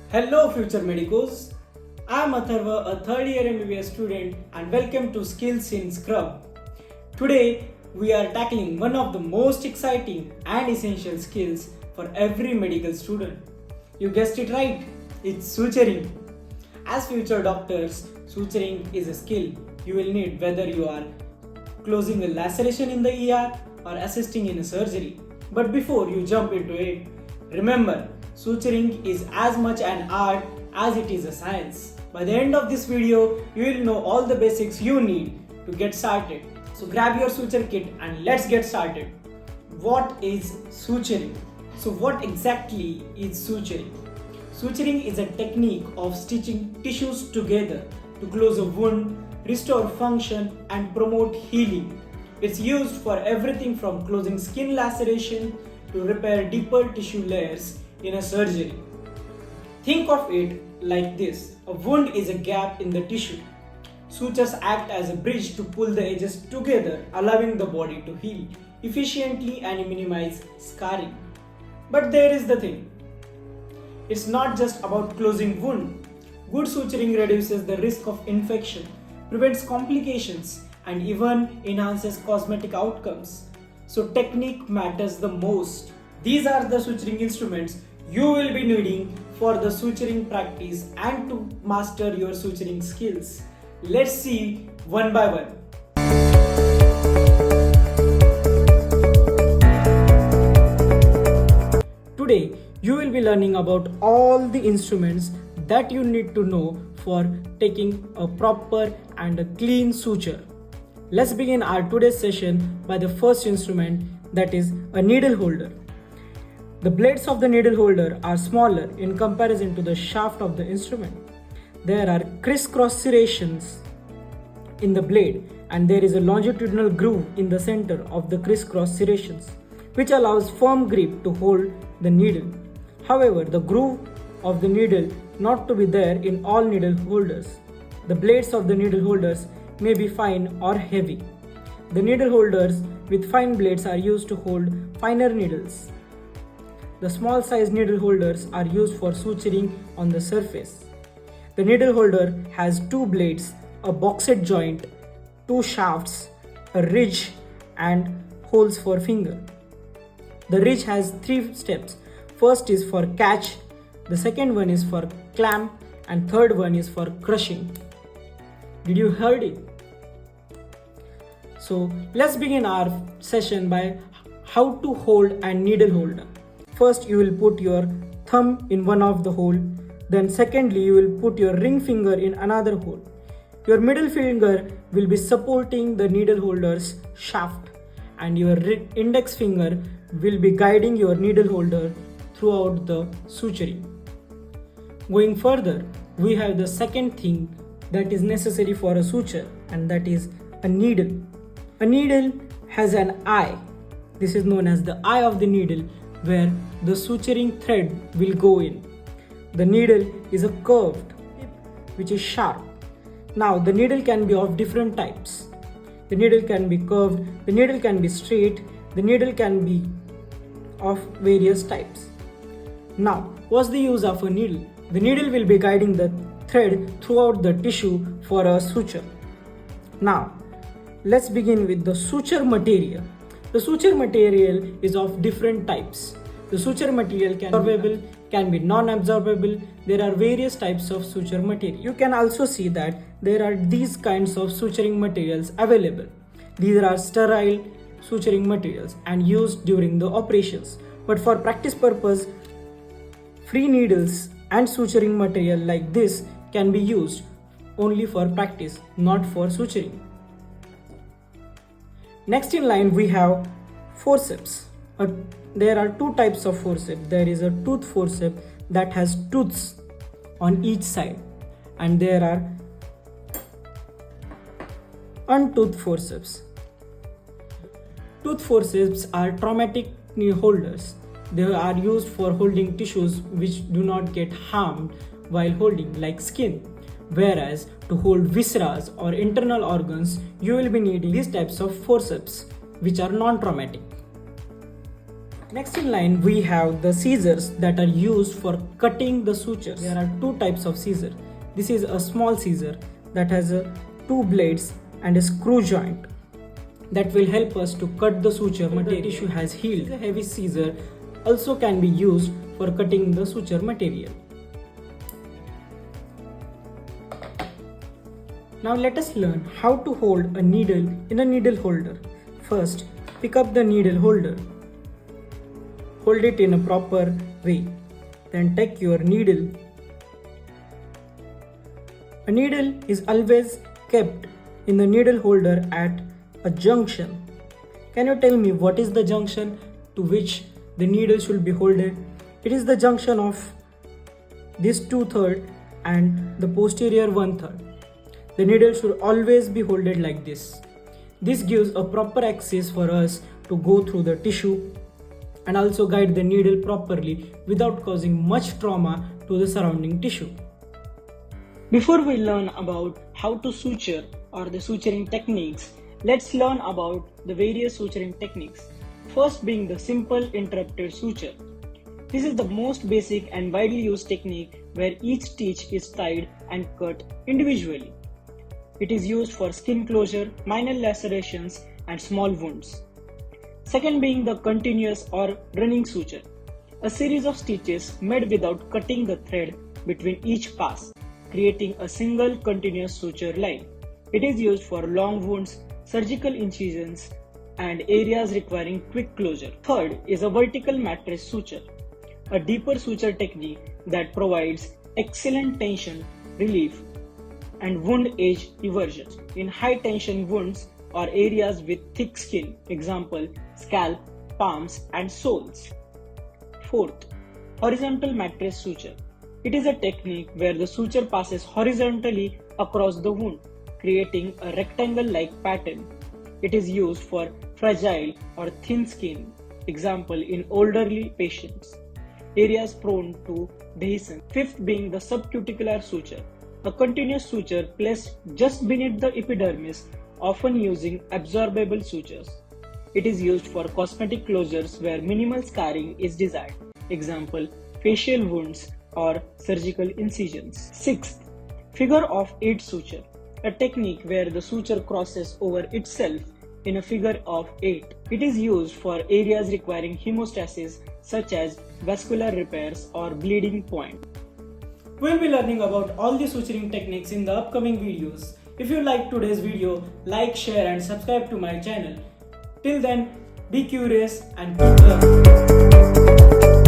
Hello future medicos, I am Atharva, a third year MBBS student and welcome to Skills in Scrub. Today we are tackling one of the most exciting and essential skills for every medical student. You guessed it right, it's suturing. As future doctors, suturing is a skill you will need whether you are closing a laceration in the ER or assisting in a surgery. But before you jump into it, remember, suturing is as much an art as it is a science. By the end of this video, you will know all the basics you need to get started. So grab your suture kit and let's get started. What is suturing? So what exactly is suturing? Suturing is a technique of stitching tissues together to close a wound, restore function and promote healing. It's used for everything from closing skin laceration to repair deeper tissue layers in a surgery. Think of it like this. A wound is a gap in the tissue. Sutures act as a bridge to pull the edges together, allowing the body to heal efficiently and minimize scarring. But there is the thing. It's not just about closing wound. Good suturing reduces the risk of infection, prevents complications, and even enhances cosmetic outcomes. So technique matters the most. These are the suturing instruments you will be needing for the suturing practice and to master your suturing skills. Let's see one by one. Today, you will be learning about all the instruments that you need to know for taking a proper and a clean suture. Let's begin our today's session by the first instrument, that is a needle holder. The blades of the needle holder are smaller in comparison to the shaft of the instrument. There are crisscross serrations in the blade and there is a longitudinal groove in the center of the crisscross serrations, which allows firm grip to hold the needle. However, the groove of the needle not to be there in all needle holders. The blades of the needle holders may be fine or heavy. The needle holders with fine blades are used to hold finer needles. The small size needle holders are used for suturing on the surface. The needle holder has two blades, a boxed joint, two shafts, a ridge and holes for finger. The ridge has three steps. First is for catch, the second one is for clamp and third one is for crushing. Did you heard it? So let's begin our session by how to hold a needle holder. First you will put your thumb in one of the hole. Then secondly you will put your ring finger in another hole. Your middle finger will be supporting the needle holder's shaft and your index finger will be guiding your needle holder throughout the suturing. Going further, we have the second thing that is necessary for a suture, and that is a needle. A needle has an eye. This is known as the eye of the needle, where the suturing thread will go in. The needle is a curved tip which is sharp. Now the needle can be of different types. The needle can be curved, the needle can be straight, the needle can be of various types. Now, what's the use of a needle? The needle will be guiding the thread throughout the tissue for a suture. Now, let's begin with the suture material. The suture material is of different types. The suture material can be absorbable, can be non-absorbable. There are various types of suture material. You can also see that there are these kinds of suturing materials available. These are sterile suturing materials and used during the operations. But for practice purpose, free needles and suturing material like this can be used only for practice, not for suturing. Next in line we have forceps. There are two types of forceps. There is a tooth forceps that has tooths on each side, and there are untoothed forceps. Tooth forceps are traumatic holders. They are used for holding tissues which do not get harmed while holding, like skin. Whereas to hold viscera or internal organs, you will be needing these types of forceps which are non-traumatic. Next in line we have the scissors that are used for cutting the sutures. There are two types of scissor. This is a small scissor that has two blades and a screw joint that will help us to cut the suture material. The tissue has healed. The heavy scissor also can be used for cutting the suture material. Now let us learn how to hold a needle in a needle holder. First, pick up the needle holder. Hold it in a proper way. Then take your needle. A needle is always kept in the needle holder at a junction. Can you tell me what is the junction to which the needle should be holded? It is the junction of this 2/3 and the posterior 1/3. The needle should always be holded like this. This gives a proper access for us to go through the tissue and also guide the needle properly without causing much trauma to the surrounding tissue. Before we learn about how to suture or the suturing techniques, let's learn about the various suturing techniques. First being the simple interrupted suture. This is the most basic and widely used technique where each stitch is tied and cut individually. It is used for skin closure, minor lacerations and small wounds. Second being the continuous or running suture. A series of stitches made without cutting the thread between each pass, creating a single continuous suture line. It is used for long wounds, surgical incisions, and areas requiring quick closure. Third is a vertical mattress suture, a deeper suture technique that provides excellent tension relief and wound edge eversion in high tension wounds or areas with thick skin, example scalp, palms and soles. Fourth, horizontal mattress suture. It is a technique where the suture passes horizontally across the wound, creating a rectangle-like pattern. It is used for fragile or thin skin, example in elderly patients, areas prone to dehiscence. Fifth being the subcuticular suture, a continuous suture placed just beneath the epidermis, often using absorbable sutures. It is used for cosmetic closures where minimal scarring is desired, example facial wounds or surgical incisions. Sixth, figure of 8 suture, a technique where the suture crosses over itself in a figure of 8. It is used for areas requiring hemostasis such as vascular repairs or bleeding point. We'll be learning about all the suturing techniques in the upcoming videos. If you liked today's video, like, share and subscribe to my channel. Till then, be curious and keep learning.